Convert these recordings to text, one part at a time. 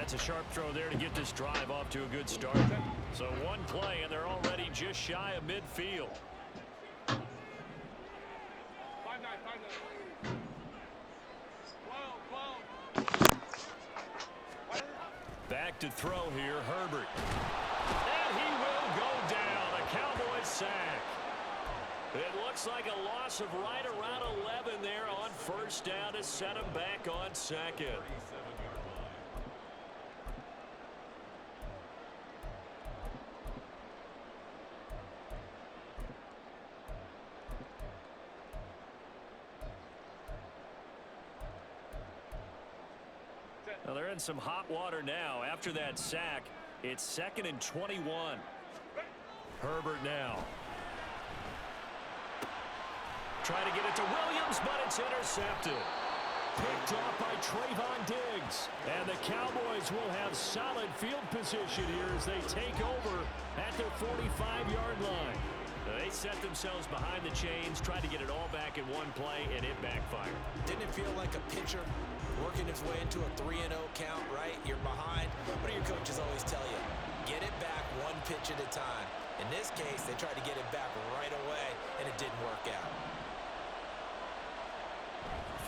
That's a sharp throw there to get this drive off to a good start. So one play, and they're already just shy of midfield. Back to throw here, Herbert. And he will go down. A Cowboys sack. It looks like a loss of right around 11 there on first down to set him back on second. Well, they're in some hot water now. After that sack, it's 2nd and 21. Herbert now. Trying to get it to Williams, but it's intercepted. Picked off by Trayvon Diggs. And the Cowboys will have solid field position here as they take over at their 45-yard line. They set themselves behind the chains, tried to get it all back in one play, and it backfired. Didn't it feel like a pitcher working its way into a 3-0 count, right? You're behind. What do your coaches always tell you? Get it back one pitch at a time. In this case, they tried to get it back right away, and it didn't work out.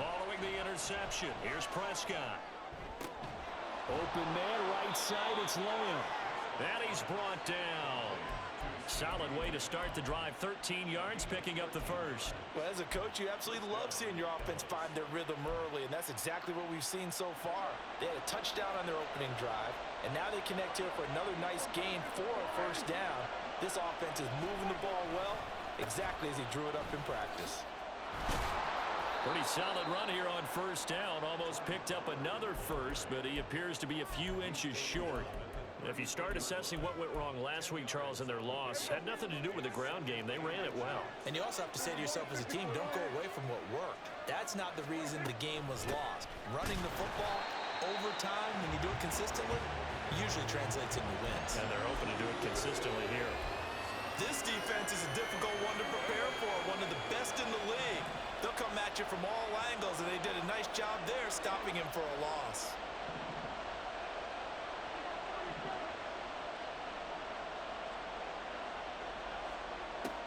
Following the interception, here's Prescott. Open man, right side, it's Lamb. And he's brought down. Solid way to start the drive, 13 yards, picking up the first. Well, as a coach, you absolutely love seeing your offense find their rhythm early, and that's exactly what we've seen so far. They had a touchdown on their opening drive, and now they connect here for another nice gain for a first down. This offense is moving the ball well, exactly as he drew it up in practice. Pretty solid run here on first down. Almost picked up another first, but he appears to be a few inches short. If you start assessing what went wrong last week, Charles, in their loss, had nothing to do with the ground game. They ran it well. And you also have to say to yourself as a team, don't go away from what worked. That's not the reason the game was lost. Running the football over time, when you do it consistently, usually translates into wins. And they're hoping to do it consistently here. This defense is a difficult one to prepare for, one of the best in the league. They'll come at you from all angles, and they did a nice job there stopping him for a loss.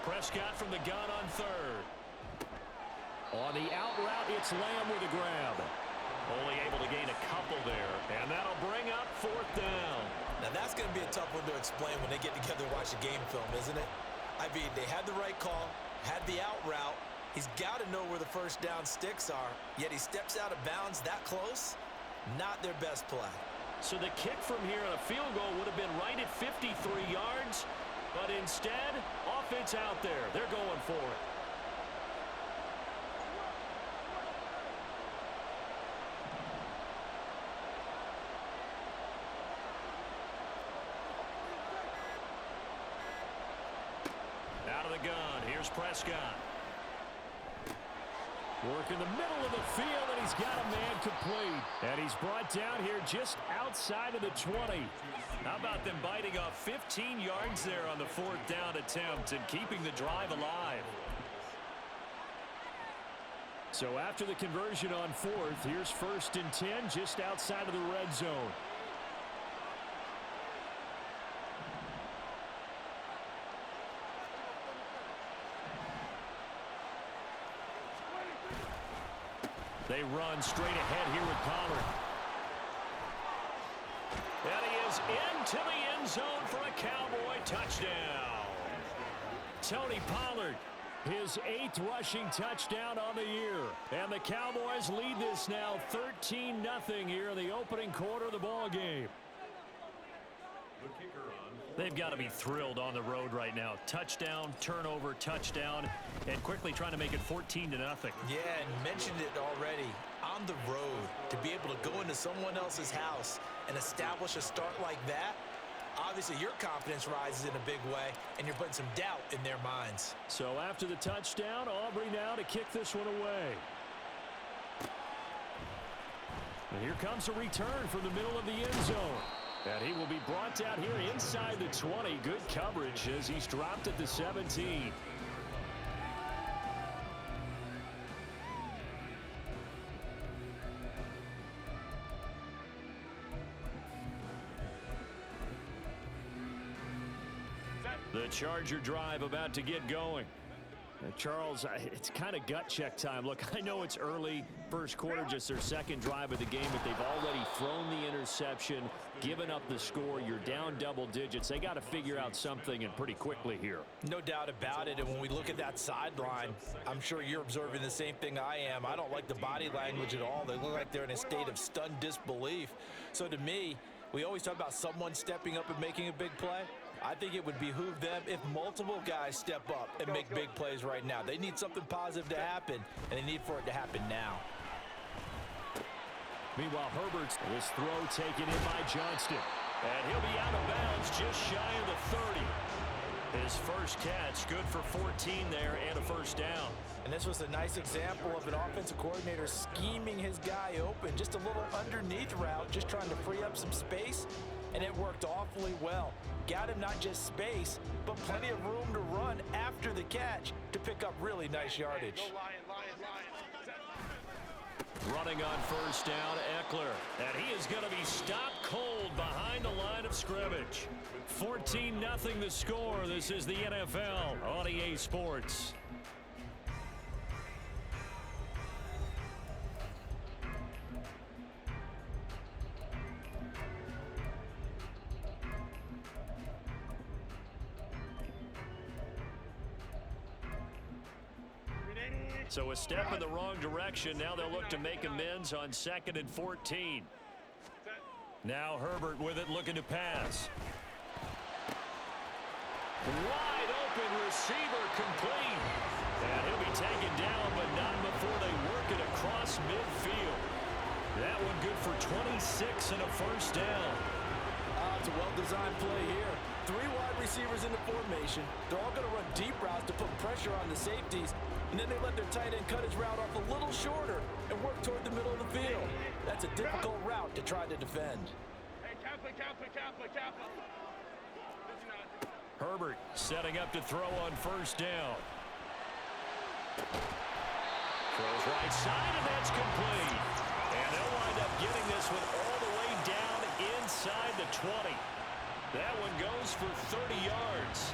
Prescott from the gun on third. On the out route, it's Lamb with a grab. Only able to gain a couple there, and that'll bring up fourth down. Now that's going to be a tough one to explain when they get together and watch the game film, isn't it? I mean, they had the right call, had the out route. He's got to know where the first down sticks are, yet he steps out of bounds that close. Not their best play. So the kick from here on a field goal would have been right at 53 yards, but instead, offense out there. They're going for it. Out of the gun, here's Prescott. Work in the middle of the field, and he's got a man complete. And he's brought down here just outside of the 20. How about them biting off 15 yards there on the fourth down attempt and keeping the drive alive? So after the conversion on fourth, here's 1st and 10 just outside of the red zone. They run straight ahead here with Pollard. And he is into the end zone for a Cowboy touchdown. Tony Pollard, his 8th rushing touchdown on the year. And the Cowboys lead this now 13-0 here in the opening quarter of the ball game. They've got to be thrilled on the road right now. Touchdown, turnover, touchdown, and quickly trying to make it 14-0. Yeah, and mentioned it already. On the road, to be able to go into someone else's house and establish a start like that, obviously your confidence rises in a big way, and you're putting some doubt in their minds. So after the touchdown, Aubrey now to kick this one away. And here comes a return from the middle of the end zone. And he will be brought down here inside the 20. Good coverage as he's dropped at the 17. The Charger drive about to get going. Charles, it's kind of gut check time. Look, I know it's early, first quarter, just their second drive of the game, but they've already thrown the interception, given up the score. You're down double digits. They got to figure out something, and pretty quickly here. No doubt about it, and when we look at that sideline, I'm sure you're observing the same thing I am. I don't like the body language at all. They look like they're in a state of stunned disbelief. So to me, we always talk about someone stepping up and making a big play. I think it would behoove them if multiple guys step up and make big plays right now. They need something positive to happen, and they need for it to happen now. Meanwhile, Herbert's this throw taken in by Johnston. And he'll be out of bounds just shy of the 30. His first catch, good for 14 there and a first down. And this was a nice example of an offensive coordinator scheming his guy open. Just a little underneath route, just trying to free up some space, and it worked awfully well. Got him not just space, but plenty of room to run after the catch to pick up really nice yardage. Running on first down, Eckler. And he is going to be stopped cold behind the line of scrimmage. 14-0 the score. This is the NFL on EA Sports. So a step in the wrong direction. Now they'll look to make amends on 2nd and 14. Now Herbert with it, looking to pass. Wide open receiver, complete. And he'll be taken down, but not before they work it across midfield. That one good for 26 and a first down. It's a well-designed play here. 3 wide receivers in the formation. They're all going to run deep routes to put pressure on the safeties. And then they let their tight end cut his route off a little shorter and work toward the middle of the field. That's a difficult route to try to defend. Herbert setting up to throw on first down. Throws right side, and that's complete. And they'll wind up getting this one all the way down inside the 20. That one goes for 30 yards.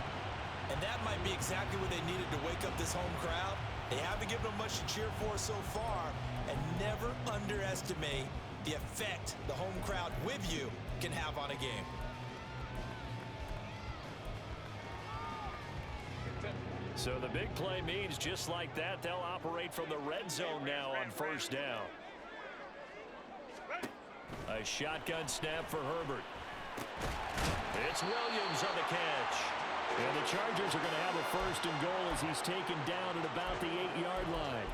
And that might be exactly what they needed to wake up this home crowd. They haven't given them much to cheer for so far, and never underestimate the effect the home crowd with you can have on a game. So the big play means just like that, they'll operate from the red zone now on first down. A shotgun snap for Herbert. It's Williams on the catch. And the Chargers are going to have a first and goal as he's taken down at about the 8-yard line.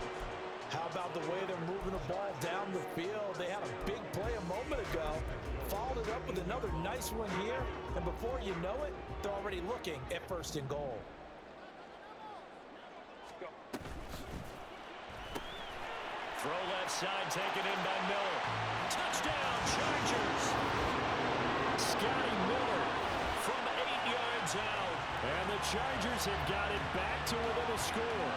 How about the way they're moving the ball down the field? They had a big play a moment ago, followed it up with another nice one here, and before you know it, they're already looking at first and goal. Throw left side, taken in by Miller. Touchdown, Chargers! Scotty Miller from 8 yards out. And the Chargers have got it back to within a score.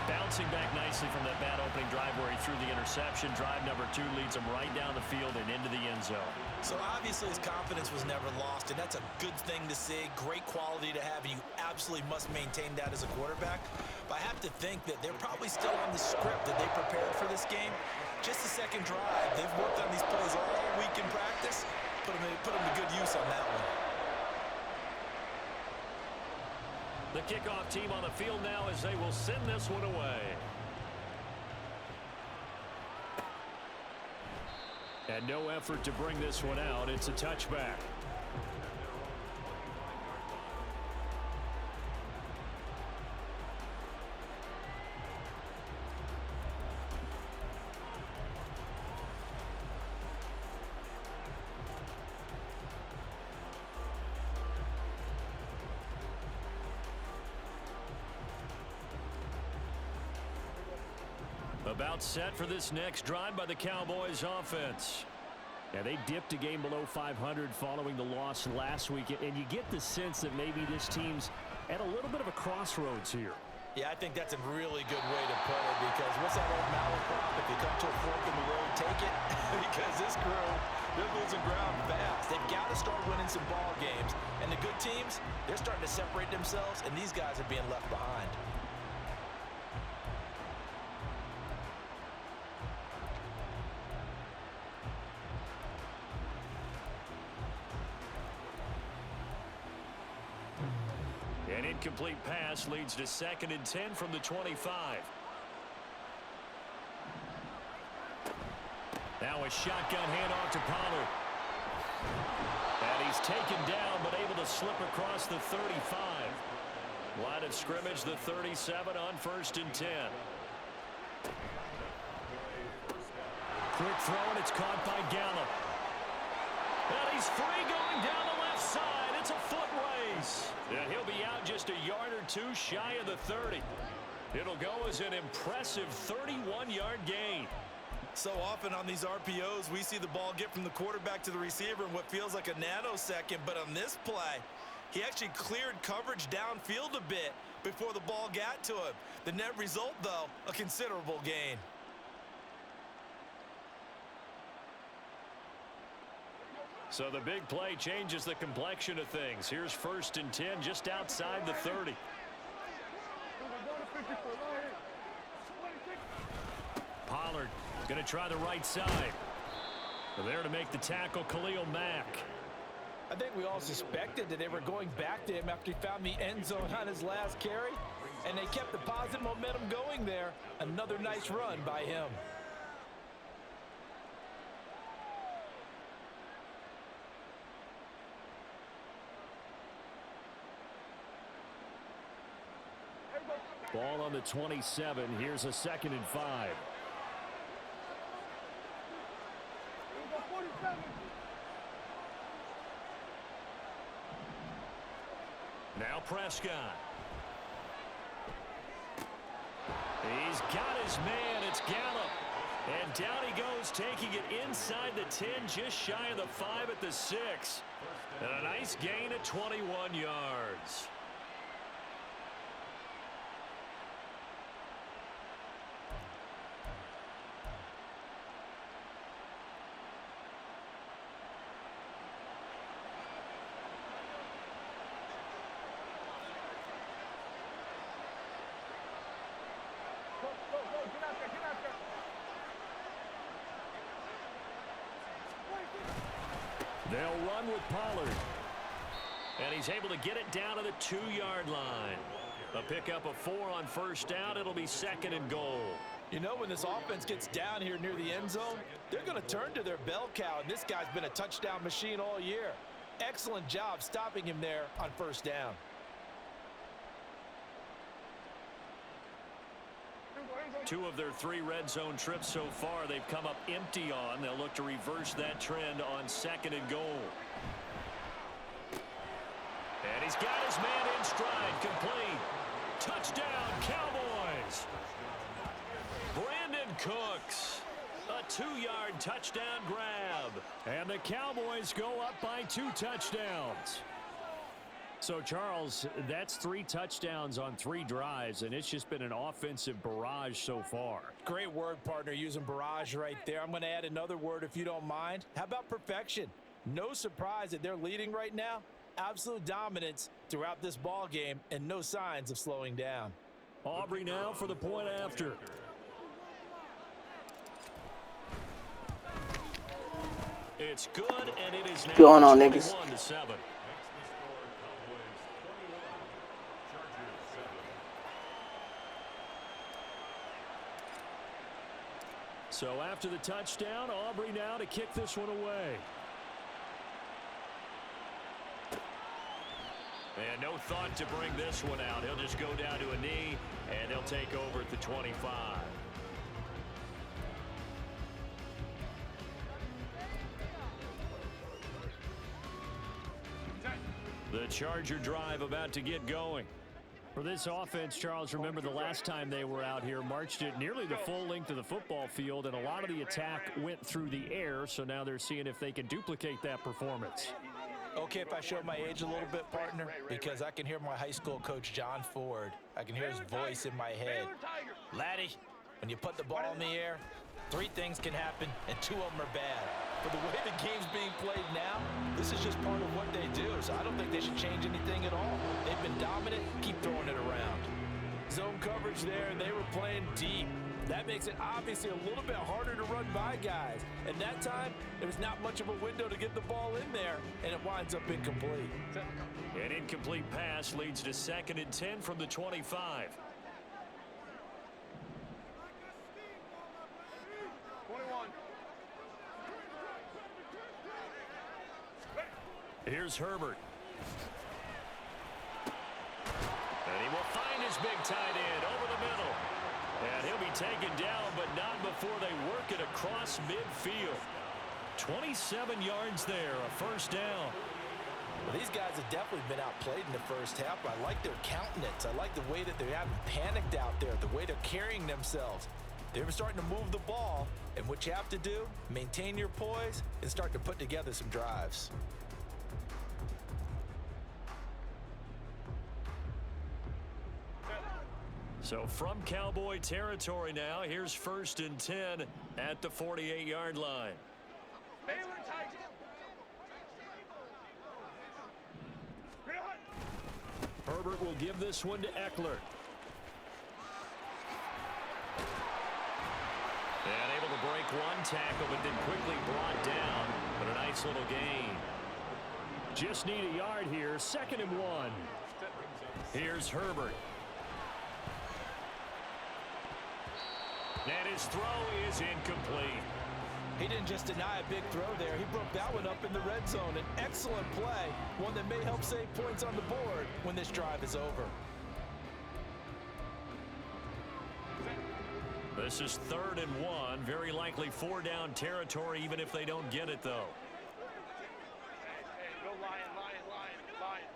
Bouncing back nicely from that bad opening drive where he threw the interception. Drive number 2 leads him right down the field and into the end zone. So obviously his confidence was never lost, and that's a good thing to see. Great quality to have, and you absolutely must maintain that as a quarterback. But I have to think that they're probably still on the script that they prepared for this game. Just the second drive. They've worked on these plays all week in practice. Put them to good use on that one. The kickoff team on the field now as they will send this one away. And no effort to bring this one out. It's a touchback. About set for this next drive by the Cowboys offense. Yeah, they dipped a game below 500 following the loss last week, and you get the sense that maybe this team's at a little bit of a crossroads here. Yeah, I think that's a really good way to put it, because what's that old malaprop? If you come to a fork in the road, take it. Because this crew They're losing ground fast. They've got to start winning some ball games. And the good teams, they're starting to separate themselves, and these guys are being left behind. An incomplete pass leads to 2nd and 10 from the 25. Now a shotgun handoff to Pollard. And he's taken down, but able to slip across the 35. Line of scrimmage, the 37 on 1st and 10. Quick throw, and it's caught by Gallup. And he's free going down the left side. It's a foot race. And he'll be out just a yard or two shy of the 30. It'll go as an impressive 31-yard gain. So often on these RPOs, we see the ball get from the quarterback to the receiver in what feels like a nanosecond. But on this play, he actually cleared coverage downfield a bit before the ball got to him. The net result, though, a considerable gain. So the big play changes the complexion of things. Here's 1st and 10 just outside the 30. Pollard going to try the right side. There to make the tackle, Khalil Mack. I think we all suspected that they were going back to him after he found the end zone on his last carry, and they kept the positive momentum going there. Another nice run by him. Ball on the 27. Here's a 2nd and 5. Now Prescott. He's got his man. It's Gallup. And down he goes, taking it inside the 10, just shy of the 5 at the 6. And a nice gain of 21 yards. They'll run with Pollard. And he's able to get it down to the 2-yard line. A pickup of 4 on 1st down. It'll be 2nd and goal. You know, when this offense gets down here near the end zone, they're going to turn to their bell cow, and this guy's been a touchdown machine all year. Excellent job stopping him there on 1st down. Two of their 3 red zone trips so far they've come up empty on. They'll look to reverse that trend on 2nd and goal. And he's got his man in stride, complete. Touchdown, Cowboys. Brandon Cooks. A 2-yard touchdown grab. And the Cowboys go up by 2 touchdowns. So, Charles, that's 3 touchdowns on 3 drives, and it's just been an offensive barrage so far. Great word, partner, using barrage right there. I'm going to add another word if you don't mind. How about perfection? No surprise that they're leading right now. Absolute dominance throughout this ball game and no signs of slowing down. Aubrey now for the point after. It's good, and it is now going on, niggas? 21-7. So after the touchdown, Aubrey now to kick this one away. And no thought to bring this one out. He'll just go down to a knee, and they'll take over at the 25. The Charger drive about to get going. For this offense, Charles, remember the last time they were out here, marched it nearly the full length of the football field, and a lot of the attack went through the air, so now they're seeing if they can duplicate that performance. Okay, if I show my age a little bit, partner, because I can hear my high school coach, John Ford. I can hear his voice in my head. Laddie, when you put the ball in the air, 3 things can happen, and 2 of them are bad. For the way the game's being played now, this is just part of what they do, so I don't think they should change anything at all. They've been dominant. Keep throwing it around. Zone coverage there, and they were playing deep. That makes it obviously a little bit harder to run by guys. And that time, there was not much of a window to get the ball in there, and it winds up incomplete. An incomplete pass leads to 2nd and 10 from the 25. 21. Here's Herbert. And he will find his big tight end over the middle. And he'll be taken down, but not before they work it across midfield. 27 yards there, a first down. Well, these guys have definitely been outplayed in the first half. I like their countenance. I like the way that they haven't panicked out there, the way they're carrying themselves. They're starting to move the ball, and what you have to do, maintain your poise and start to put together some drives. So from Cowboy territory now, here's 1st and 10 at the 48-yard line. Baylor Tigers. Herbert will give this one to Eckler. And able to break one tackle, but then quickly brought down. But a nice little gain. Just need a yard here. 2nd and 1. Here's Herbert. And his throw is incomplete. He didn't just deny a big throw there. He broke that one up in the red zone. An excellent play, one that may help save points on the board when this drive is over. This is 3rd and 1. Very likely 4-down territory, even if they don't get it, though. Hey, go Lion, Lion, Lion, Lion.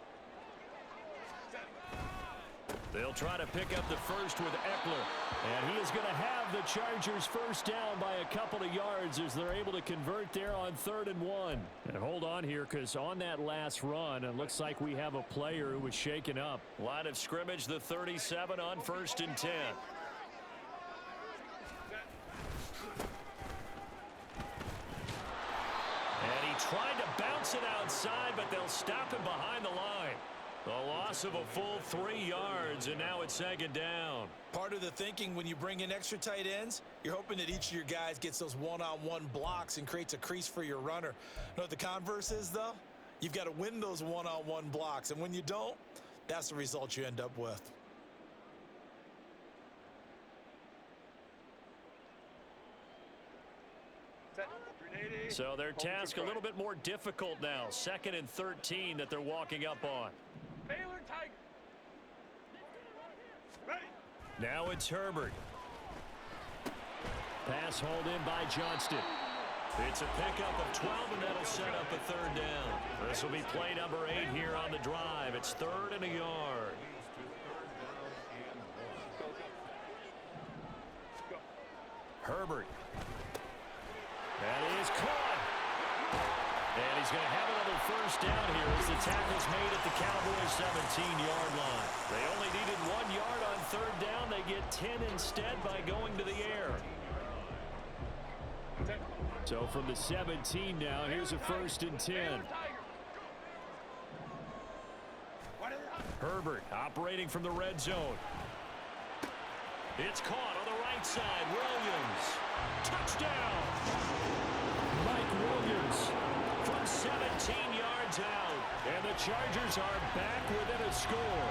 They'll try to pick up the first with Eckler. And he is going to have the Chargers first down by a couple of yards as they're able to convert there on 3rd and 1. And hold on here, because on that last run, it looks like we have a player who was shaken up. Line of scrimmage, the 37 on 1st and 10. And he tried to bounce it outside, but they'll stop him behind the line. A loss of a full 3 yards, and now it's 2nd down. Part of the thinking when you bring in extra tight ends, you're hoping that each of your guys gets those one-on-one blocks and creates a crease for your runner. You know what the converse is, though? You've got to win those one-on-one blocks, and when you don't, that's the result you end up with. So their task a little bit more difficult now. 2nd and 13 that they're walking up on. Baylor Tigers. Ready. Now it's Herbert. Pass hauled in by Johnston. It's a pickup of 12, and that'll set up a 3rd down. This will be play number 8 here on the drive. It's 3rd and a yard. Herbert. That is caught. And he's going to have another first down here as the tackle's made at the Cowboys' 17-yard line. They only needed 1 yard on 3rd down. They get 10 instead by going to the air. So from the 17 now, here's a 1st and 10. Herbert operating from the red zone. It's caught on the right side. Williams. Touchdown. Mike Williams from 17 yards out. And the Chargers are back within a score.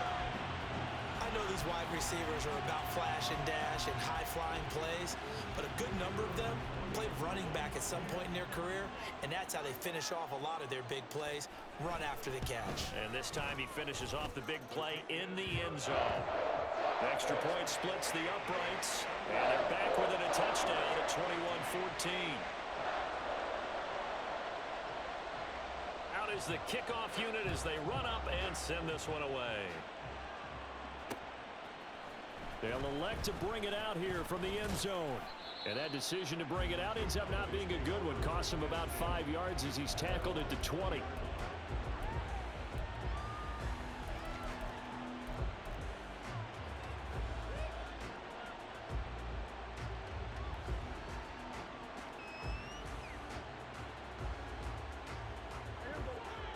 I know these wide receivers are about flash and dash and high-flying plays, but a good number of them played running back at some point in their career, and that's how they finish off a lot of their big plays, run after the catch. And this time he finishes off the big play in the end zone. Extra point splits the uprights, and they're back within a touchdown at 21-14. Out is the kickoff unit as they run up and send this one away. They'll elect to bring it out here from the end zone. And that decision to bring it out ends up not being a good one. Costs him about 5 yards as he's tackled at the 20.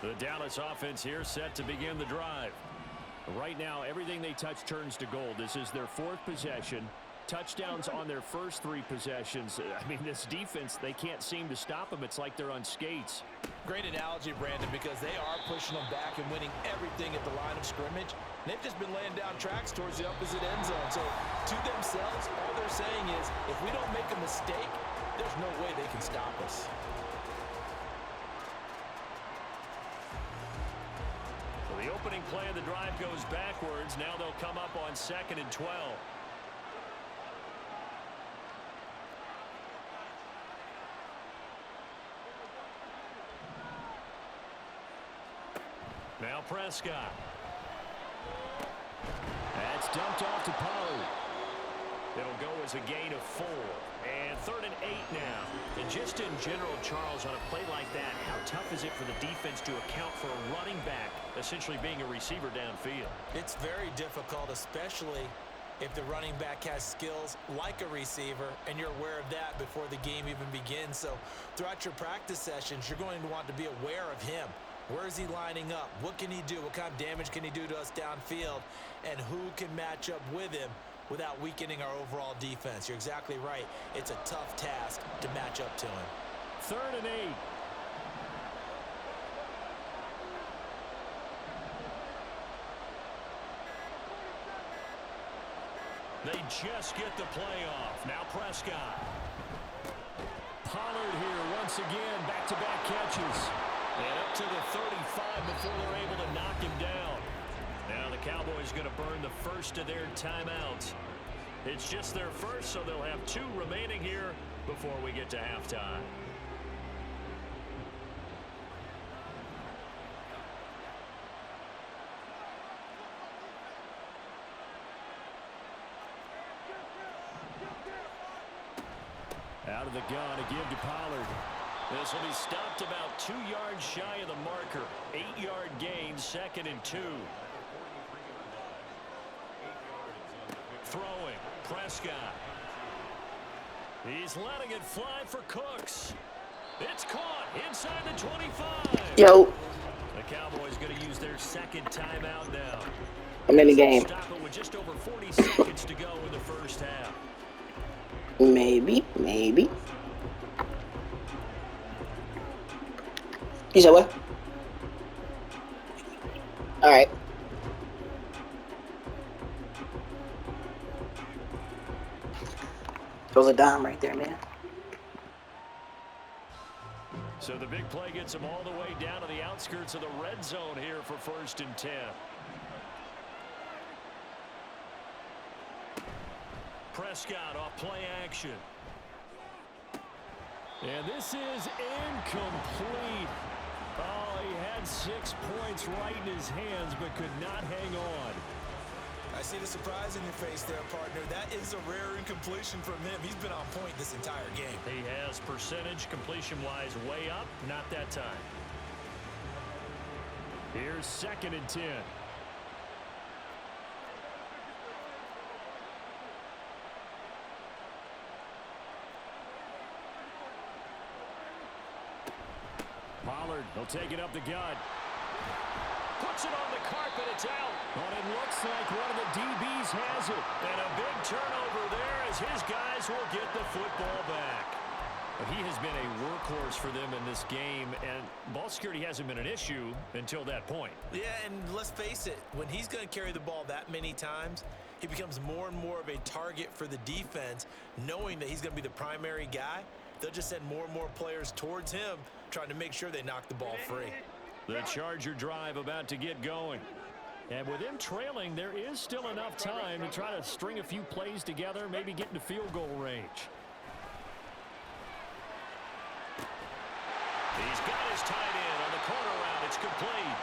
The Dallas offense here set to begin the drive. Right now, everything they touch turns to gold. This is their 4th possession. Touchdowns on their first 3 possessions. I mean, this defense, they can't seem to stop them. It's like they're on skates. Great analogy, Brandon, because they are pushing them back and winning everything at the line of scrimmage. They've just been laying down tracks towards the opposite end zone. So to themselves, all they're saying is, if we don't make a mistake, there's no way they can stop us. So the opening play of the drive goes backwards. Now they'll come up on 2nd and 12. Now Prescott. That's dumped off to Pollard. It'll go as a gain of 4. And 3rd and 8 now. And just in general, Charles, on a play like that, how tough is it for the defense to account for a running back essentially being a receiver downfield? It's very difficult, especially if the running back has skills like a receiver, and you're aware of that before the game even begins. So throughout your practice sessions, you're going to want to be aware of him. Where is he lining up? What can he do? What kind of damage can he do to us downfield? And who can match up with him without weakening our overall defense? You're exactly right. It's a tough task to match up to him. 3rd and 8. They just get the play off. Now Prescott. Pollard here once again. Back-to-back catches. And up to the 35 before they're able to knock him down. Now the Cowboys going to burn the first of their timeouts. It's just their first, so they'll have 2 remaining here before we get to halftime. Out of the gun to give to Pollard. This will be stopped about 2 yards shy of the marker. 8-yard gain, 2nd and 2. Throwing, Prescott. He's letting it fly for Cooks. It's caught inside the 25. Yo. The Cowboys going to use their 2nd timeout now. I'm in the game. Stop it with just over 40 seconds to go in the first half. Maybe. You said what? Alright. Throws a dime right there, man. So the big play gets them all the way down to the outskirts of the red zone here for 1st and 10. Prescott off play action. And this is incomplete. Oh, he had 6 points right in his hands, but could not hang on. I see the surprise in your face there, partner. That is a rare incompletion from him. He's been on point this entire game. He has percentage completion-wise way up. Not that time. Here's 2nd and 10. Pollard, he'll take it up the gut. Puts it on the carpet, it's out. But it looks like one of the DBs has it. And a big turnover there as his guys will get the football back. But he has been a workhorse for them in this game, and ball security hasn't been an issue until that point. Yeah, and let's face it, when he's going to carry the ball that many times, he becomes more and more of a target for the defense, knowing that he's going to be the primary guy. They'll just send more and more players towards him, trying to make sure they knock the ball free. The Charger drive about to get going. And with him trailing, there is still enough time to try to string a few plays together, maybe get into field goal range. He's got his tight end on the corner route. It's complete.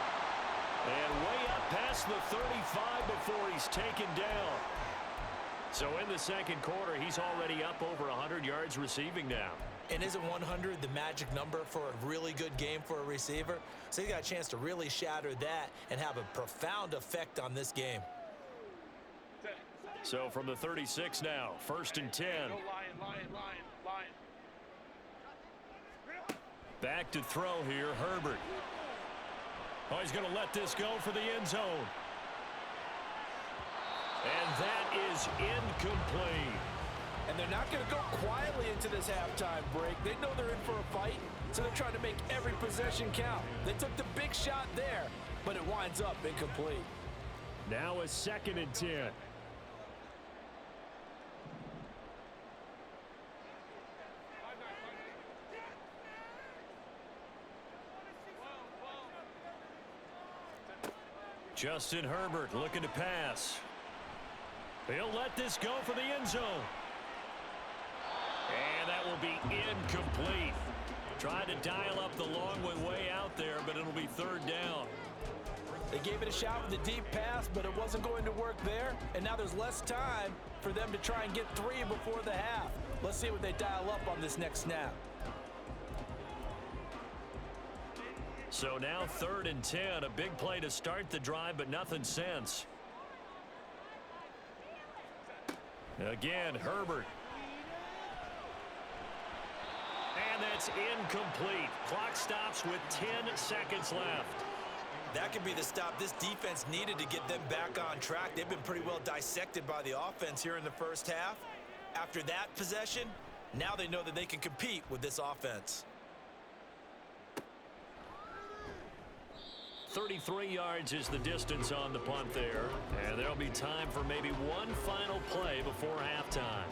And way up past the 35 before he's taken down. So in the 2nd quarter, he's already up over 100 yards receiving now. And isn't 100 the magic number for a really good game for a receiver? So he's got a chance to really shatter that and have a profound effect on this game. So from the 36 now, 1st and 10. Lion. Back to throw here, Herbert. Oh, he's going to let this go for the end zone. And that is incomplete. And they're not going to go quietly into this halftime break. They know they're in for a fight, so they're trying to make every possession count. They took the big shot there, but it winds up incomplete. Now a 2nd and 10. Justin Herbert looking to pass. He'll let this go for the end zone. And that will be incomplete. Tried to dial up the long way out there, but it'll be 3rd down. They gave it a shot with a deep pass, but it wasn't going to work there. And now there's less time for them to try and get 3 before the half. Let's see what they dial up on this next snap. So now 3rd and 10, a big play to start the drive, but nothing since. Again, Herbert. And that's incomplete. Clock stops with 10 seconds left. That could be the stop this defense needed to get them back on track. They've been pretty well dissected by the offense here in the first half. After that possession, now they know that they can compete with this offense. 33 yards is the distance on the punt there. And there'll be time for maybe one final play before halftime.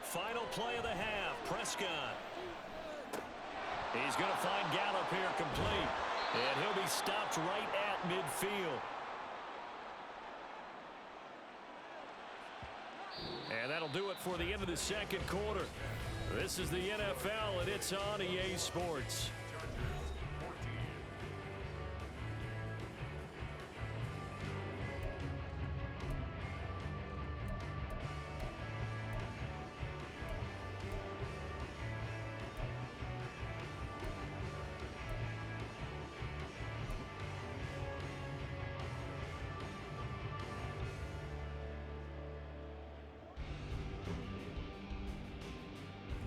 Final play of the half, Prescott. He's going to find Gallup here complete. And he'll be stopped right at midfield. And that'll do it for the end of the 2nd quarter. This is the NFL, and it's on EA Sports.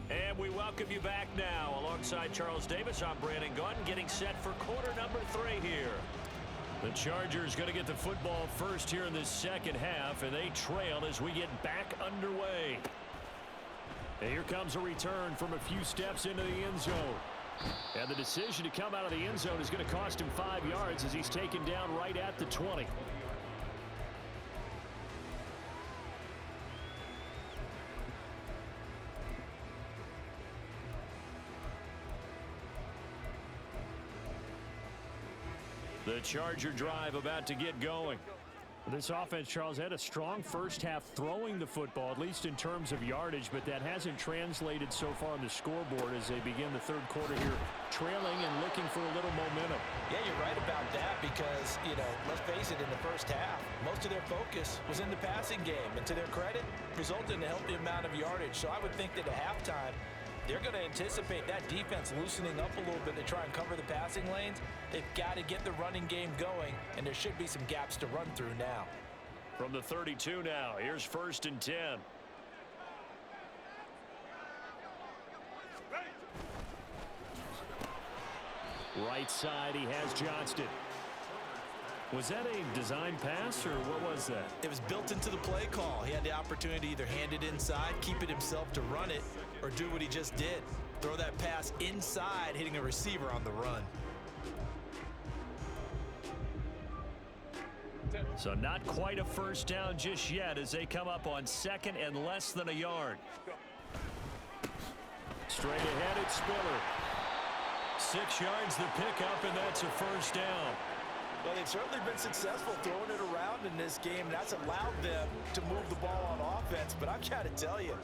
And we welcome you back now. Alongside Charles Davis, I'm Brandon Gunn, getting set for quarter number 3 here. The Chargers going to get the football first here in this 2nd half, and they trail as we get back underway. And here comes a return from a few steps into the end zone. And the decision to come out of the end zone is going to cost him 5 yards as he's taken down right at the 20. The Charger drive about to get going. This offense, Charles, had a strong first half throwing the football, at least in terms of yardage, but that hasn't translated so far on the scoreboard as they begin the 3rd quarter here, trailing and looking for a little momentum. Yeah, you're right about that because, let's face it, in the first half, most of their focus was in the passing game. And to their credit, resulted in a healthy amount of yardage. So I would think that at halftime, they're going to anticipate that defense loosening up a little bit to try and cover the passing lanes. They've got to get the running game going, and there should be some gaps to run through now. From the 32 now, here's 1st and 10. Right side, he has Johnston. Was that a design pass, or what was that? It was built into the play call. He had the opportunity to either hand it inside, keep it himself to run it, or do what he just did. Throw that pass inside, hitting a receiver on the run. So not quite a first down just yet as they come up on 2nd and less than a yard. Straight ahead, it's Spiller. 6 yards the pickup, and that's a first down. Well, they've certainly been successful throwing it around in this game. That's allowed them to move the ball on offense. But I've got to tell you,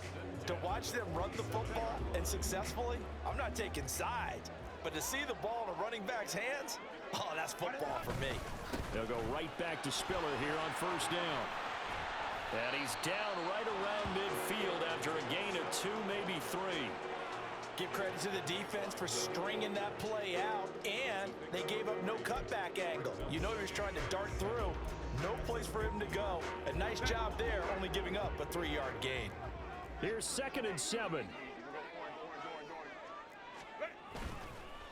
to watch them run the football and successfully, I'm not taking sides. But to see the ball in a running back's hands, oh, that's football for me. They'll go right back to Spiller here on 1st down. And he's down right around midfield after a gain of 2, maybe 3. Give credit to the defense for stringing that play out, and they gave up no cutback angle. You know he was trying to dart through. No place for him to go. A nice job there, only giving up a 3-yard gain. Here's 2nd and 7.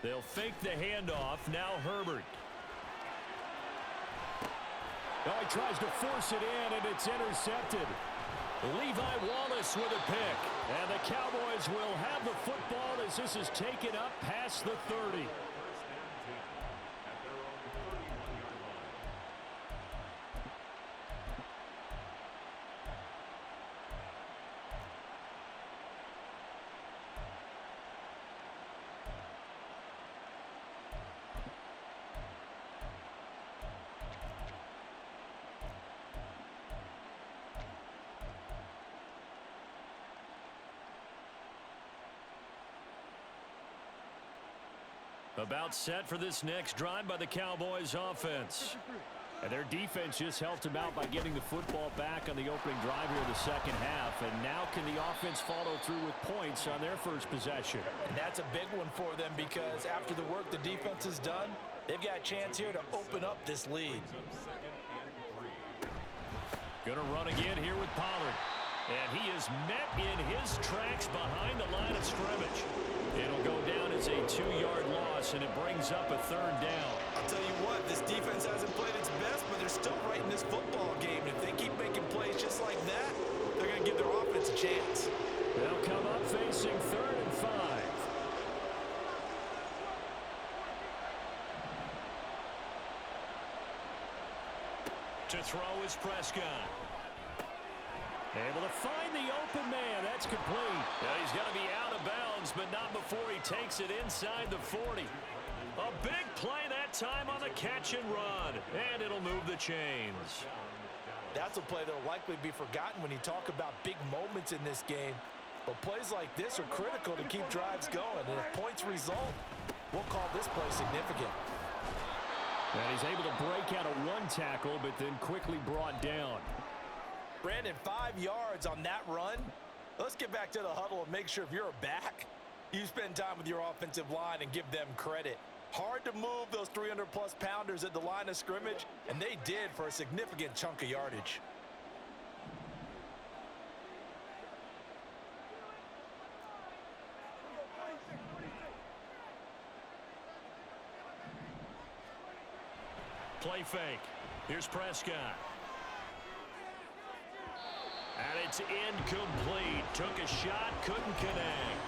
They'll fake the handoff. Now Herbert. Oh, he tries to force it in, and it's intercepted. Levi Wallace with a pick. And the Cowboys will have the football as this is taken up past the 30. About set for this next drive by the Cowboys offense. And their defense just helped them out by getting the football back on the opening drive here in the second half. And now can the offense follow through with points on their first possession? And that's a big one for them because after the work the defense has done, they've got a chance here to open up this lead. Gonna run again here with Pollard. And he is met in his tracks behind the line of scrimmage. It'll go down as a 2-yard loss, and it brings up a 3rd down. I'll tell you what, this defense hasn't played its best, but they're still right in this football game. If they keep making plays just like that, they're going to give their offense a chance. They'll come up facing 3rd and 5. To throw is Prescott. Able to find the open man. That's complete. Now he's going to be out of bounds, but not before he takes it inside the 40. A big play that time on the catch and run. And it'll move the chains. That's a play that will likely be forgotten when you talk about big moments in this game. But plays like this are critical to keep drives going. And if points result, we'll call this play significant. And he's able to break out of one tackle, but then quickly brought down. Brandon, 5 yards on that run. Let's get back to the huddle and make sure if you're a back, you spend time with your offensive line and give them credit. Hard to move those 300-plus pounders at the line of scrimmage, and they did for a significant chunk of yardage. Play fake. Here's Prescott. And it's incomplete. Took a shot, couldn't connect.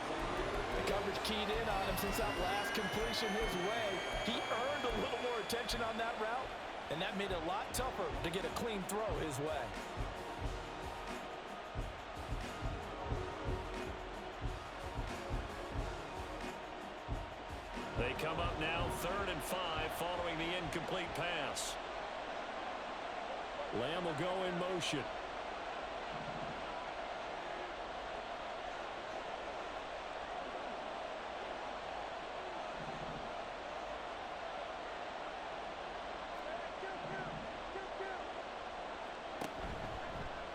The coverage keyed in on him since that last completion his way. He earned a little more attention on that route, and that made it a lot tougher to get a clean throw his way. They come up now 3rd and 5 following the incomplete pass. Lamb will go in motion.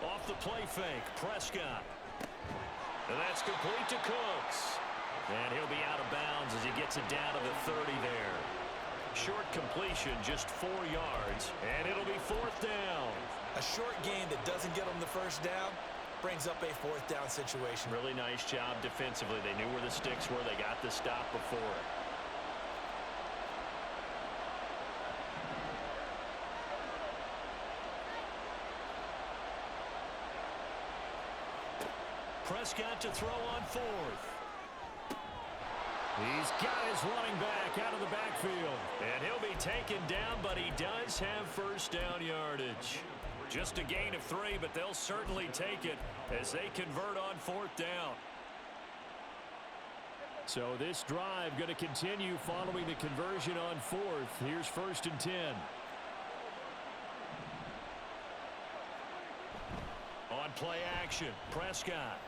Off the play fake, Prescott. And that's complete to Cooks. And he'll be out of bounds as he gets it down to the 30 there. Short completion, just 4 yards, and it'll be 4th down. A short gain that doesn't get them the first down brings up a 4th down situation. Really nice job defensively. They knew where the sticks were. They got the stop before it. Prescott to throw on 4th. He's got his running back out of the backfield. And he'll be taken down, but he does have first down yardage. Just a gain of 3, but they'll certainly take it as they convert on 4th down. So this drive going to continue following the conversion on 4th. Here's 1st and 10. On play action, Prescott.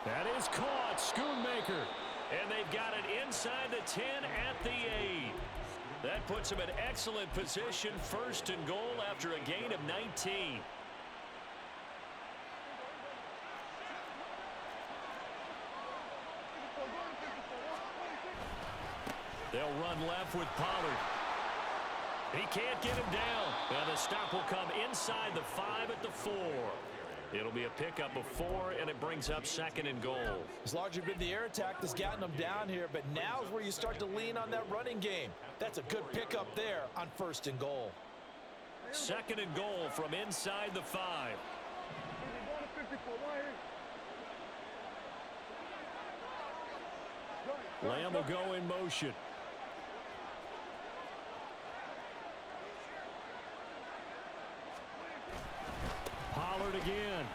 That is caught, Schoonmaker. And they've got it inside the 10 at the 8. That puts them in excellent position, 1st and goal after a gain of 19. They'll run left with Pollard. He can't get him down. And the stop will come inside the 5 at the 4. It'll be a pickup of 4, and it brings up 2nd and goal. It's largely been the air attack that's gotten them down here, but now is where you start to lean on that running game. That's a good pickup there on 1st and goal. 2nd and goal from inside the 5. Lamb will go in motion. Pollard again.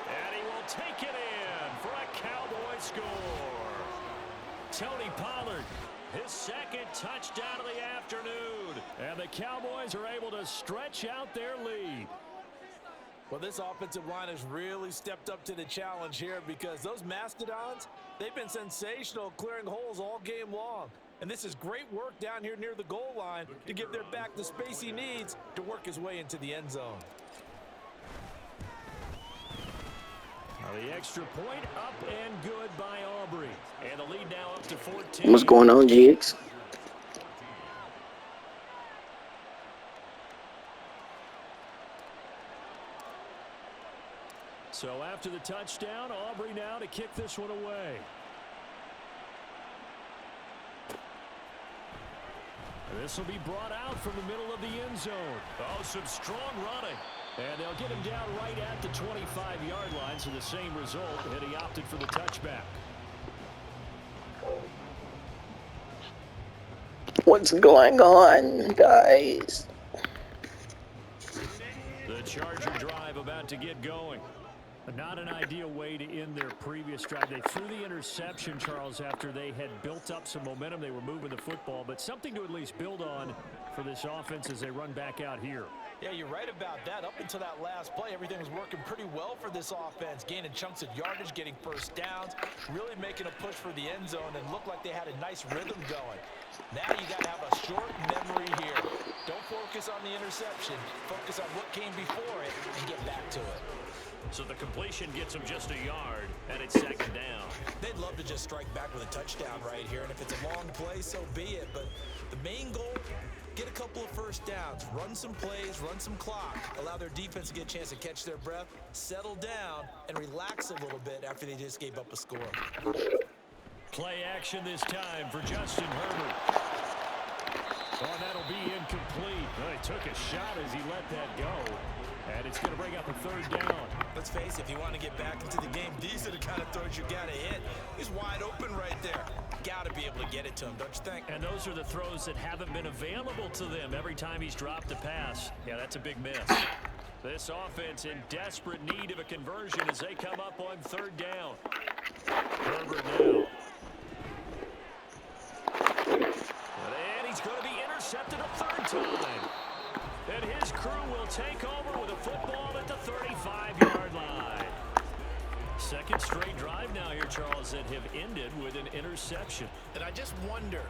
And he will take it in for a Cowboy score. Tony Pollard, his 2nd touchdown of the afternoon. And the Cowboys are able to stretch out their lead. Well, this offensive line has really stepped up to the challenge here because those Mastodons, they've been sensational clearing holes all game long. And this is great work down here near the goal line to give their back the space he needs to work his way into the end zone. The extra point up and good by Aubrey. And the lead now up to 14. What's going on, Jigs? So after the touchdown, Aubrey now to kick this one away. This will be brought out from the middle of the end zone. Oh, some strong running. And they'll get him down right at the 25-yard line, so the same result, and he opted for the touchback. What's going on, guys? The Charger drive about to get going. Not an ideal way to end their previous drive. They threw the interception, Charles, after they had built up some momentum. They were moving the football, but something to at least build on for this offense as they run back out here. Yeah, you're right about that. Up until that last play, everything was working pretty well for this offense, gaining chunks of yardage, getting first downs, really making a push for the end zone, and looked like they had a nice rhythm going. Now you got to have a short memory here. Don't focus on the interception. Focus on what came before it and get back to it. So the completion gets them just a yard, and it's 2nd down. They'd love to just strike back with a touchdown right here, and if it's a long play, so be it. But the main goal, get a couple of first downs, run some plays, run some clock, allow their defense to get a chance to catch their breath, settle down, and relax a little bit after they just gave up a score. Play action this time for Justin Herbert. Oh, that'll be incomplete. Well, he took a shot as he let that go. And it's going to bring up a 3rd down. Let's face it, if you want to get back into the game, these are the kind of throws you got to hit. He's wide open right there. Got to be able to get it to him, don't you think? And those are the throws that haven't been available to them every time he's dropped a pass. Yeah, that's a big miss. This offense in desperate need of a conversion as they come up on 3rd down. Herbert now. And he's going to be intercepted a 3rd time. And his crew will take over with a football at the 35-yard line. 2nd straight drive now here, Charles, that have ended with an interception. And I just wonder,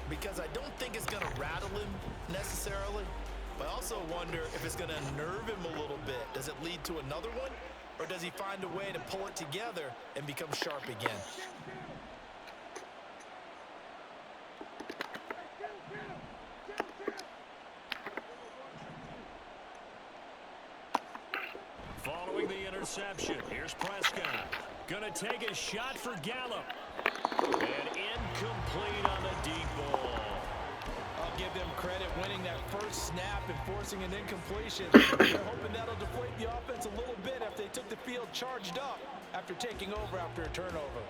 because I don't think it's going to rattle him necessarily, but I also wonder if it's going to nerve him a little bit. Does it lead to another one, or does he find a way to pull it together and become sharp again? Following the interception, here's Prescott. Gonna take a shot for Gallup. And incomplete on the deep ball. I'll give them credit winning that first snap and forcing an incompletion. They're hoping that'll deflate the offense a little bit after they took the field charged up after taking over after a turnover.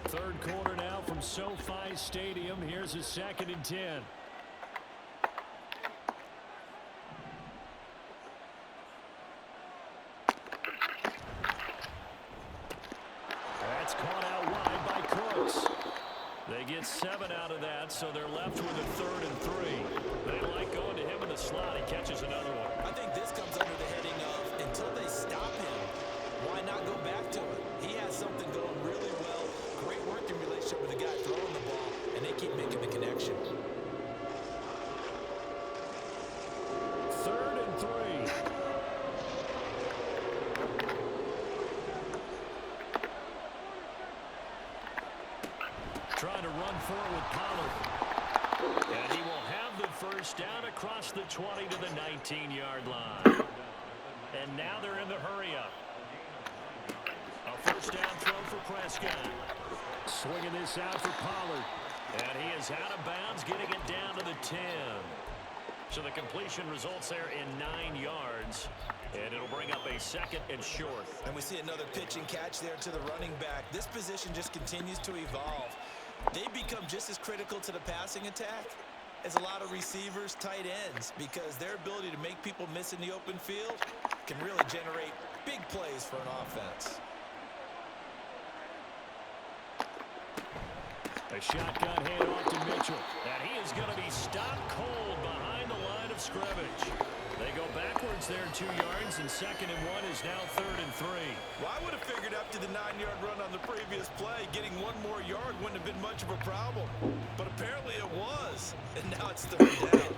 Third quarter now from SoFi Stadium. Here's a 2nd and 10. That's caught out wide by Cooks. They get 7 out of that, so they're left with a 3rd and 3. They like going to him in the slot. He catches another one. I think this comes under the heading of until they stop him, why not go back to him? He has something going really well. Great working relationship with the guy throwing the ball, and they keep making the connection. 3rd and 3. trying to run for it with Pollard. And he will have the first down across the 20 to the 19-yard line. And now they're in the hurry-up. A first down throw for Prescott. Swinging this out for Pollard. And he is out of bounds, getting it down to the 10. So the completion results there in 9 yards. And it'll bring up a 2nd and short. And we see another pitch and catch there to the running back. This position just continues to evolve. They become just as critical to the passing attack as a lot of receivers, tight ends, because their ability to make people miss in the open field can really generate big plays for an offense. A shotgun handoff to Mitchell. And he is going to be stopped cold behind the line of scrimmage. They go backwards there 2 yards, and 2nd and 1 is now 3rd and 3. Well, I would have figured after the 9-yard run on the previous play, getting 1 more yard wouldn't have been much of a problem. But apparently it was, and now it's 3rd down.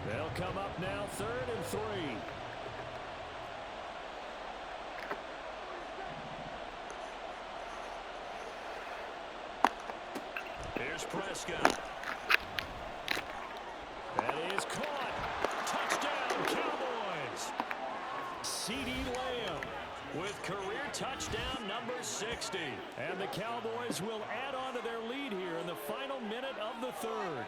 They'll come up now 3rd and 3. Here's Prescott. That is caught. Touchdown, Cowboys. C.D. Lamb with career touchdown number 60. And the Cowboys will add on to their lead here in the final minute of the 3rd.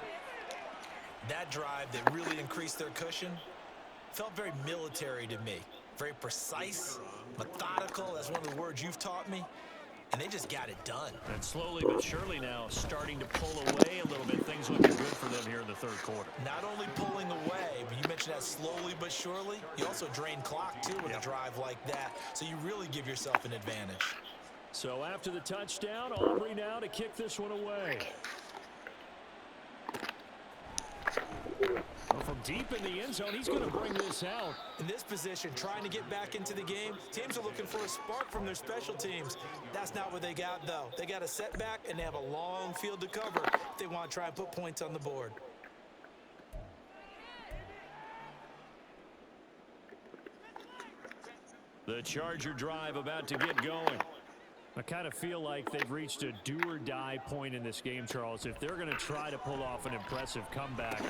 That drive that really increased their cushion felt very military to me. Very precise, methodical. That's one of the words you've taught me. And they just got it done. And slowly but surely now starting to pull away a little bit. Things looking good for them here in the 3rd quarter. Not only pulling away, but you mentioned that slowly but surely. You also drain clock, too, with a drive like that. So you really give yourself an advantage. So after the touchdown, Aubrey now to kick this one away. Well, from deep in the end zone, he's going to bring this out. In this position, trying to get back into the game, teams are looking for a spark from their special teams. That's not what they got, though. They got a setback, and they have a long field to cover if they want to try and put points on the board. The Charger drive about to get going. I kind of feel like they've reached a do-or-die point in this game, Charles. If they're going to try to pull off an impressive comeback,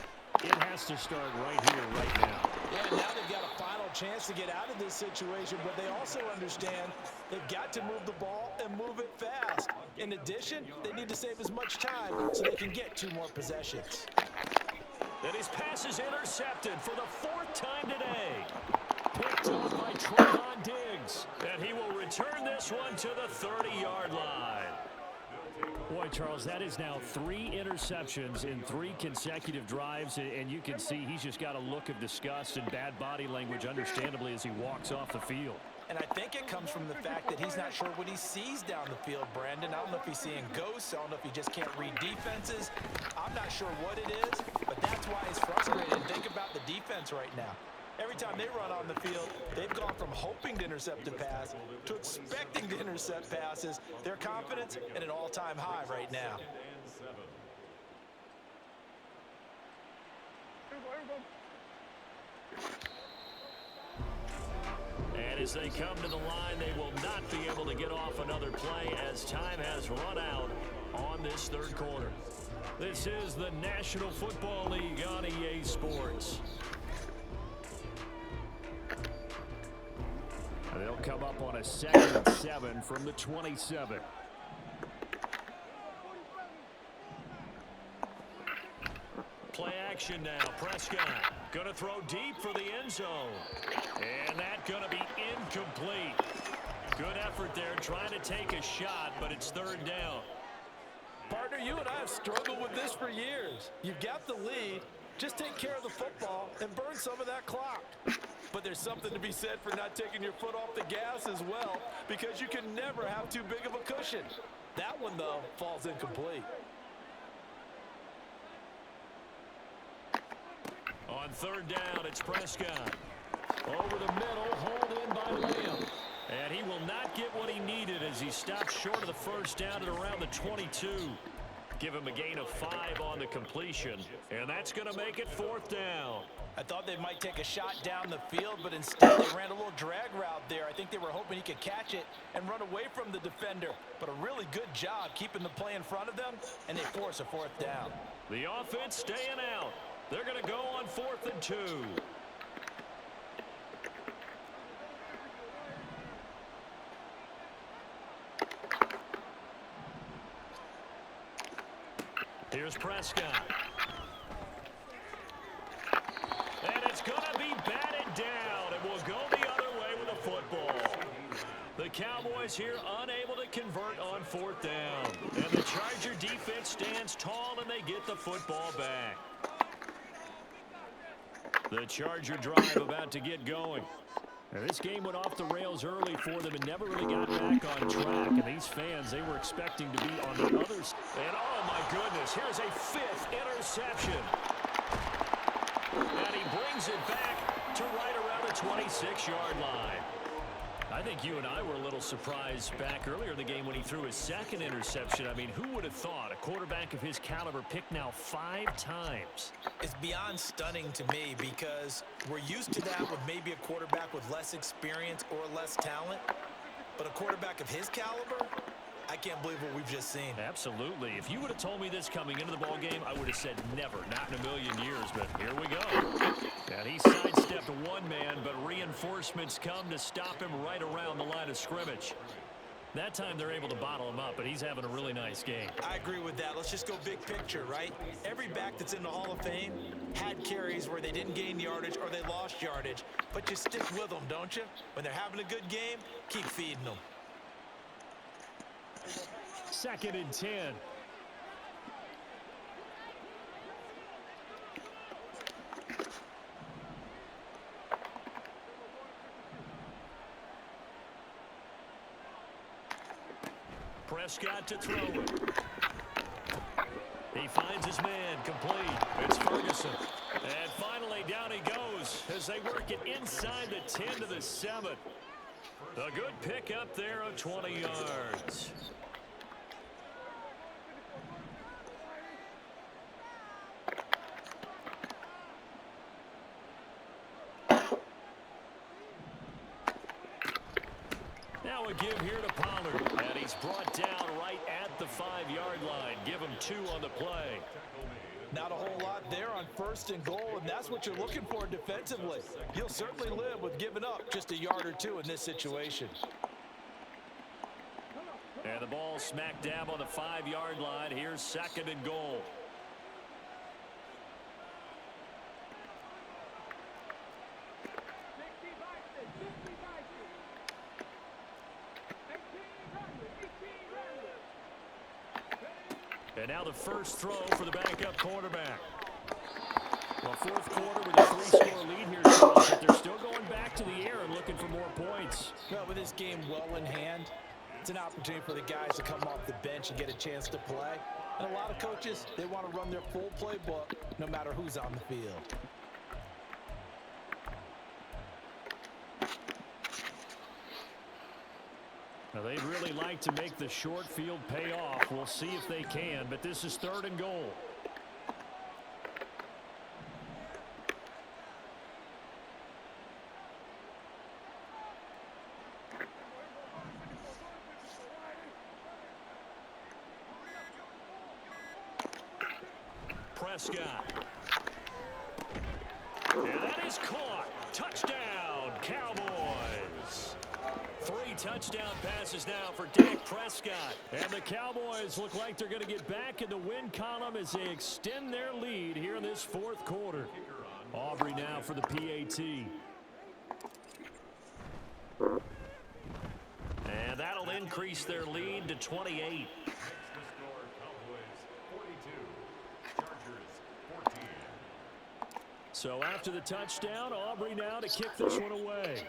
it has to start right here, right now. Yeah, now they've got a final chance to get out of this situation, but they also understand they've got to move the ball and move it fast. In addition, they need to save as much time so they can get 2 more possessions. And his pass is intercepted for the 4th time today. Picked up by Trayvon Diggs. And he will return this one to the 30-yard line. Boy, Charles, that is now 3 interceptions in 3 consecutive drives, and you can see he's just got a look of disgust and bad body language, understandably, as he walks off the field. And I think it comes from the fact that he's not sure what he sees down the field, Brandon. I don't know if he's seeing ghosts. I don't know if he just can't read defenses. I'm not sure what it is, but that's why he's frustrated. Think about the defense right now. Every time they run on the field, they've gone from hoping to intercept a pass to expecting to intercept passes. Their confidence at an all-time high right now. And as they come to the line, they will not be able to get off another play as time has run out on this 3rd quarter. This is the National Football League on EA Sports. They'll come up on a 2nd and 7 from the 27. Play action now. Prescott going to throw deep for the end zone. And that's going to be incomplete. Good effort there trying to take a shot, but it's 3rd down. Partner, you and I have struggled with this for years. You've got the lead. Just take care of the football and burn some of that clock. But there's something to be said for not taking your foot off the gas as well, because you can never have too big of a cushion. That one, though, falls incomplete. On 3rd down, it's Prescott. Over the middle, hauled in by Lamb. And he will not get what he needed as he stopped short of the first down at around the 22. give him a gain of 5 on the completion, and that's going to make it 4th down. I thought they might take a shot down the field, but instead they ran a little drag route there. I think they were hoping he could catch it and run away from the defender. But a really good job keeping the play in front of them, and they force a 4th down. The offense staying out. They're going to go on 4th and 2. Here's Prescott. And it's going to be batted down, and we'll go the other way with the football. The Cowboys here unable to convert on 4th down. And the Charger defense stands tall, and they get the football back. The Charger drive about to get going. Now, this game went off the rails early for them and never really got back on track. And these fans, they were expecting to be on the other side. And, oh, my goodness, here's a 5th interception. And he brings it back to right around the 26-yard line. I think you and I were a little surprised back earlier in the game when he threw his 2nd interception. I mean, who would have thought a quarterback of his caliber picked now 5 times? It's beyond stunning to me because we're used to that with maybe a quarterback with less experience or less talent. But a quarterback of his caliber, I can't believe what we've just seen. Absolutely. If you would have told me this coming into the ball game, I would have said never, not in a million years. But here we go. And he sidestepped one man, but reinforcements come to stop him right around the line of scrimmage. That time they're able to bottle him up, but he's having a really nice game. I agree with that. Let's just go big picture, right? Every back that's in the Hall of Fame had carries where they didn't gain yardage or they lost yardage. But you stick with them, don't you? When they're having a good game, keep feeding them. 2nd and 10. Prescott to throw it. He finds his man, complete. It's Ferguson. And finally down he goes as they work it inside the 10 to the 7. A good pick up there of 20 yards. Now a give here to Pollard. And he's brought down right at the 5-yard line. Give him 2 on the play. Not a whole lot there on 1st and goal, and that's what you're looking for defensively. You'll certainly live with giving up just a yard or 2 in this situation. And the ball smack dab on the 5-yard line. Here's 2nd and goal. And now the first throw for the backup quarterback. Well, 4th quarter with a 3-score lead here, Charles, but they're still going back to the air and looking for more points. Well, with this game well in hand, it's an opportunity for the guys to come off the bench and get a chance to play. And a lot of coaches, they want to run their full playbook no matter who's on the field. Now, they'd really like to make the short field pay off. We'll see if they can, but this is 3rd and goal. Prescott. And that is caught. Touchdown, Cowboys. 3 touchdown passes now for Dak Prescott. And the Cowboys look like they're going to get back in the win column as they extend their lead here in this 4th quarter. Aubrey now for the PAT. And that'll increase their lead to 28. So after the touchdown, Aubrey now to kick this one away.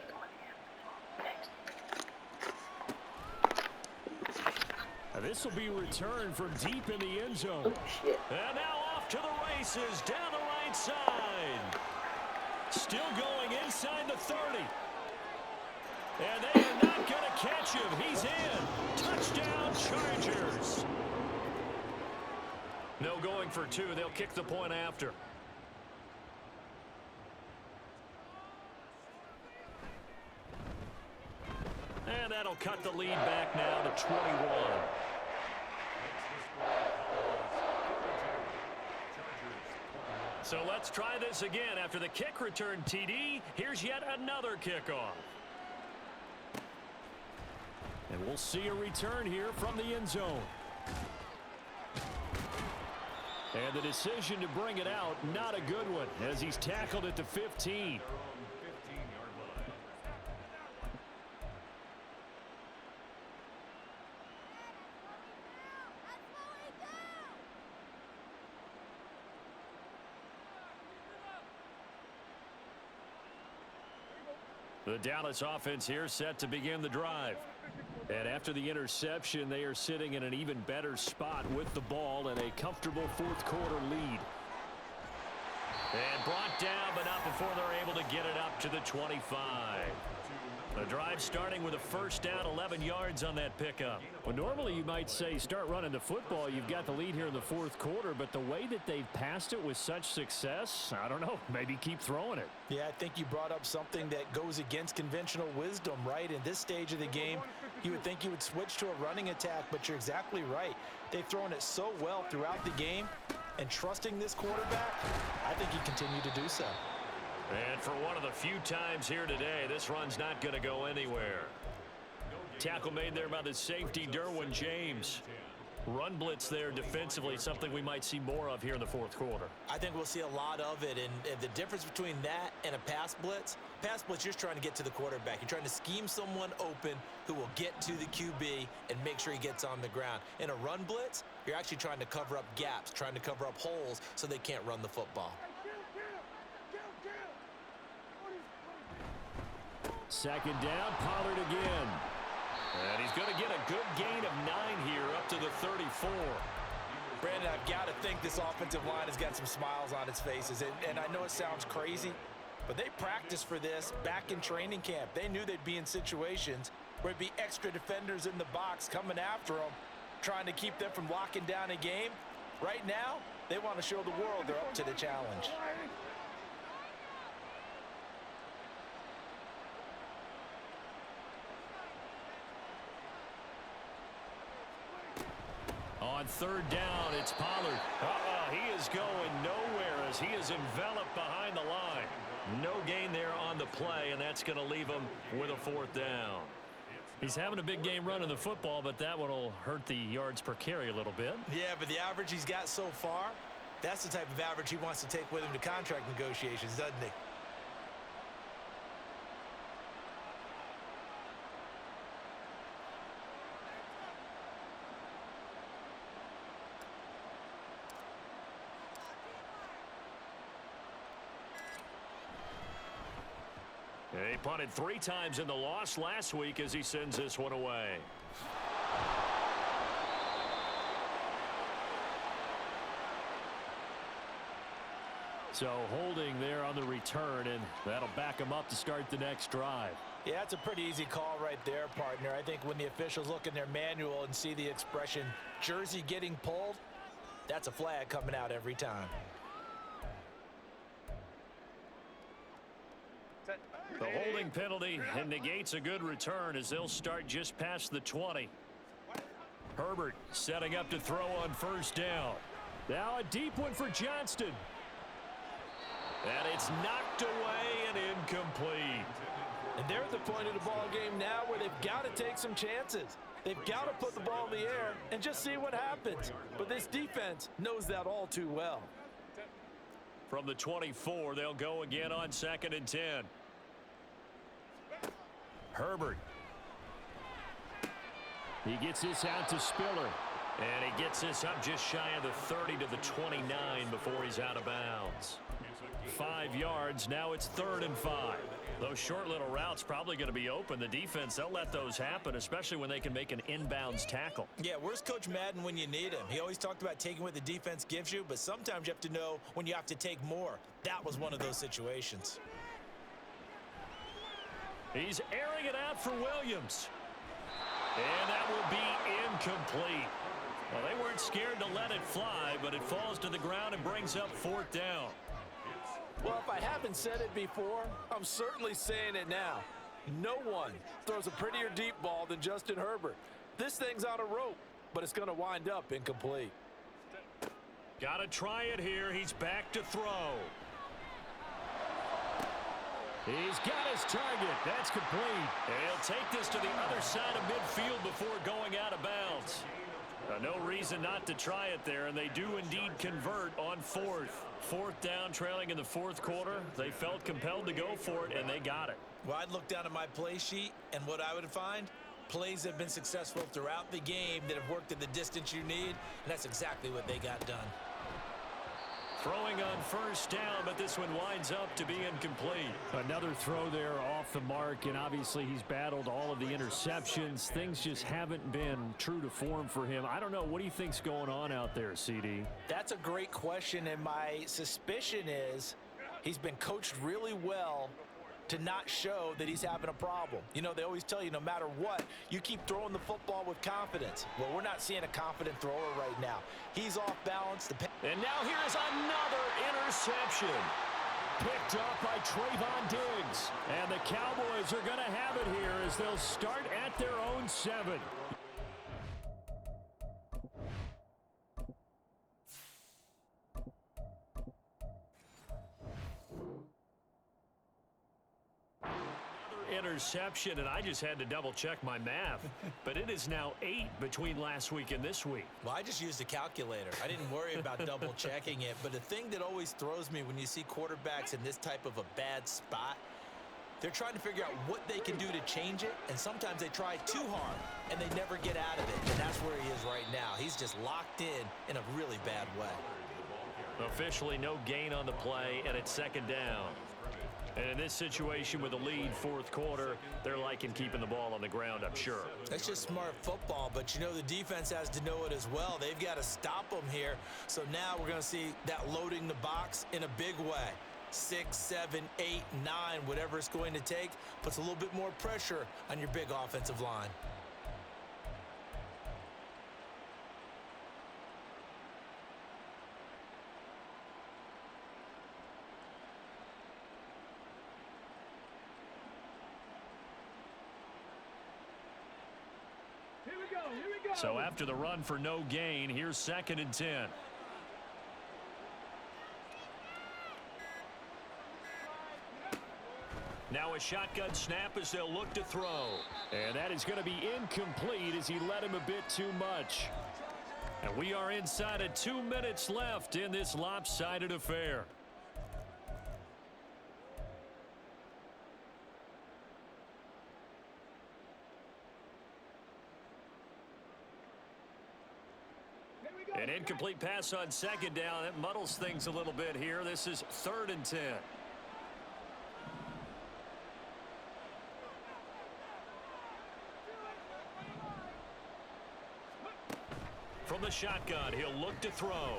This will be returned from deep in the end zone. And now off to the races down the right side. Still going inside the 30. And they are not going to catch him. He's in. Touchdown, Chargers. No going for two. They'll kick the point after. And that'll cut the lead back now to 21. So let's try this again. After the kick return TD, here's yet another kickoff. And we'll see a return here from the end zone. And the decision to bring it out, not a good one, as he's tackled at the 15. The Dallas offense here set to begin the drive. And after the interception, they are sitting in an even better spot with the ball and a comfortable fourth quarter lead. And brought down, but not before they're able to get it up to the 25. The drive starting with a first down, 11 yards on that pickup. Well, normally you might say start running the football. You've got the lead here in the fourth quarter, but the way that they've passed it with such success, I don't know, maybe keep throwing it. Yeah, I think you brought up something that goes against conventional wisdom, right? In this stage of the game, you would think you would switch to a running attack, but you're exactly right. They've thrown it so well throughout the game, and trusting this quarterback, I think he continued to do so. And for one of the few times here today, this run's not going to go anywhere. Tackle made there by the safety, Derwin James. Run blitz there defensively, something we might see more of here in the fourth quarter. I think we'll see a lot of it, and the difference between that and a pass blitz, you're just trying to get to the quarterback. You're trying to scheme someone open who will get to the QB and make sure he gets on the ground. In a run blitz, you're actually trying to cover up gaps, trying to cover up holes so they can't run the football. Second down, Pollard again. And he's going to get a good gain of 9 here up to the 34. Brandon, I've got to think this offensive line has got some smiles on its faces. And I know it sounds crazy, but they practiced for this back in training camp. They knew they'd be in situations where it'd be extra defenders in the box coming after them, trying to keep them from locking down a game. Right now, they want to show the world they're up to the challenge. On third down, it's Pollard. He is going nowhere as he is enveloped behind the line. No gain there on the play, and that's going to leave him with a fourth down. He's having a big game running the football, but that one will hurt the yards per carry a little bit. Yeah, but the average he's got so far, that's the type of average he wants to take with him to contract negotiations, doesn't he? He punted 3 times in the loss last week as he sends this one away. So holding there on the return, and that'll back him up to start the next drive. Yeah, that's a pretty easy call right there, partner. I think when the officials look in their manual and see the expression jersey getting pulled, that's a flag coming out every time. The holding penalty and negates a good return as they'll start just past the 20. Herbert setting up to throw on first down. Now a deep one for Johnston. And it's knocked away and incomplete. And they're at the point of the ball game now where they've got to take some chances. They've got to put the ball in the air and just see what happens. But this defense knows that all too well. From the 24, they'll go again on 2nd and 10. Herbert. He gets this out to Spiller. And he gets this up just shy of the 30 to the 29 before he's out of bounds. 5 yards. Now it's 3rd and 5. Those short little routes probably going to be open. The defense, they'll let those happen, especially when they can make an inbounds tackle. Yeah, where's Coach Madden when you need him? He always talked about taking what the defense gives you, but sometimes you have to know when you have to take more. That was one of those situations. He's airing it out for Williams. And that will be incomplete. Well, they weren't scared to let it fly, but it falls to the ground and brings up 4th down. Well, if I haven't said it before, I'm certainly saying it now. No one throws a prettier deep ball than Justin Herbert. This thing's on a rope, but it's going to wind up incomplete. Got to try it here. He's back to throw. He's got his target. That's complete. And he'll take this to the other side of midfield before going out of bounds. No reason not to try it there, and they do indeed convert on 4th. 4th down, trailing in the 4th quarter. They felt compelled to go for it, and they got it. Well, I'd look down at my play sheet, and what I would find, plays have been successful throughout the game that have worked at the distance you need, and that's exactly what they got done. Throwing on 1st down, but this one winds up to be incomplete. Another throw there off the mark, and obviously he's battled all of the interceptions. Things just haven't been true to form for him. I don't know. What do you think's going on out there, CD? That's a great question, and my suspicion is he's been coached really well to not show that he's having a problem. You know, they always tell you no matter what, you keep throwing the football with confidence. Well, we're not seeing a confident thrower right now. He's off balance. And now here's another interception. Picked off by Trayvon Diggs. And the Cowboys are going to have it here as they'll start at their own 7. Interception, and I just had to double check my math, but it is now 8 between last week and this week. Well, I just used a calculator. I didn't worry about double checking it, but the thing that always throws me when you see quarterbacks in this type of a bad spot, they're trying to figure out what they can do to change it, and sometimes they try too hard and they never get out of it, and that's where he is right now. He's just locked in a really bad way. Officially no gain on the play, and it's 2nd down. And in this situation with a lead 4th quarter, they're liking keeping the ball on the ground, I'm sure. That's just smart football, but you know the defense has to know it as well. They've got to stop them here. So now we're going to see that loading the box in a big way. 6, 7, 8, 9, whatever it's going to take, puts a little bit more pressure on your big offensive line. So after the run for no gain, here's 2nd and 10. Now a shotgun snap as they'll look to throw. And that is going to be incomplete as he led him a bit too much. And we are inside of 2 minutes left in this lopsided affair. An incomplete pass on 2nd down. That muddles things a little bit here. This is 3rd and 10. From the shotgun, he'll look to throw.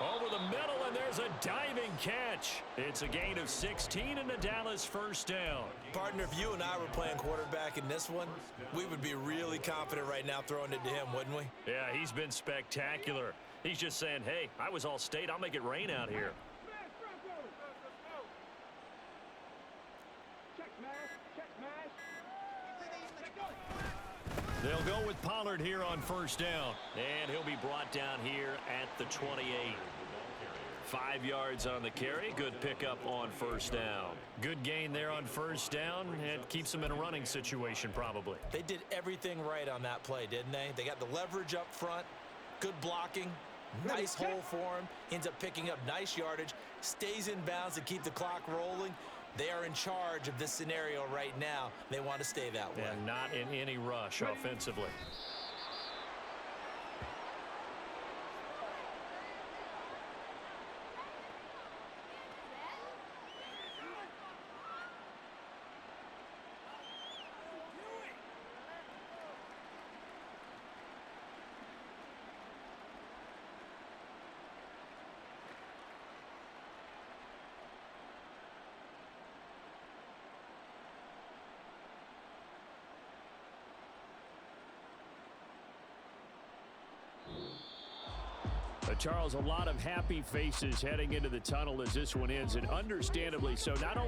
Over the middle, and there's a diving catch. It's a gain of 16 and the Dallas 1st down. Partner, if you and I were playing quarterback in this one, we would be really confident right now throwing it to him, wouldn't we? Yeah, he's been spectacular. He's just saying, hey, I was all state. I'll make it rain out here. They'll go with Pollard here on 1st down. And he'll be brought down here at the 28. 5 yards on the carry. Good pickup on 1st down. Good gain there on 1st down. It keeps them in a running situation probably. They did everything right on that play, didn't they? They got the leverage up front. Good blocking. Nice hole for him. Ends up picking up nice yardage. Stays in bounds to keep the clock rolling. They are in charge of this scenario right now. They want to stay that way. And not in any rush offensively. Charles, a lot of happy faces heading into the tunnel as this one ends, and understandably so. Not only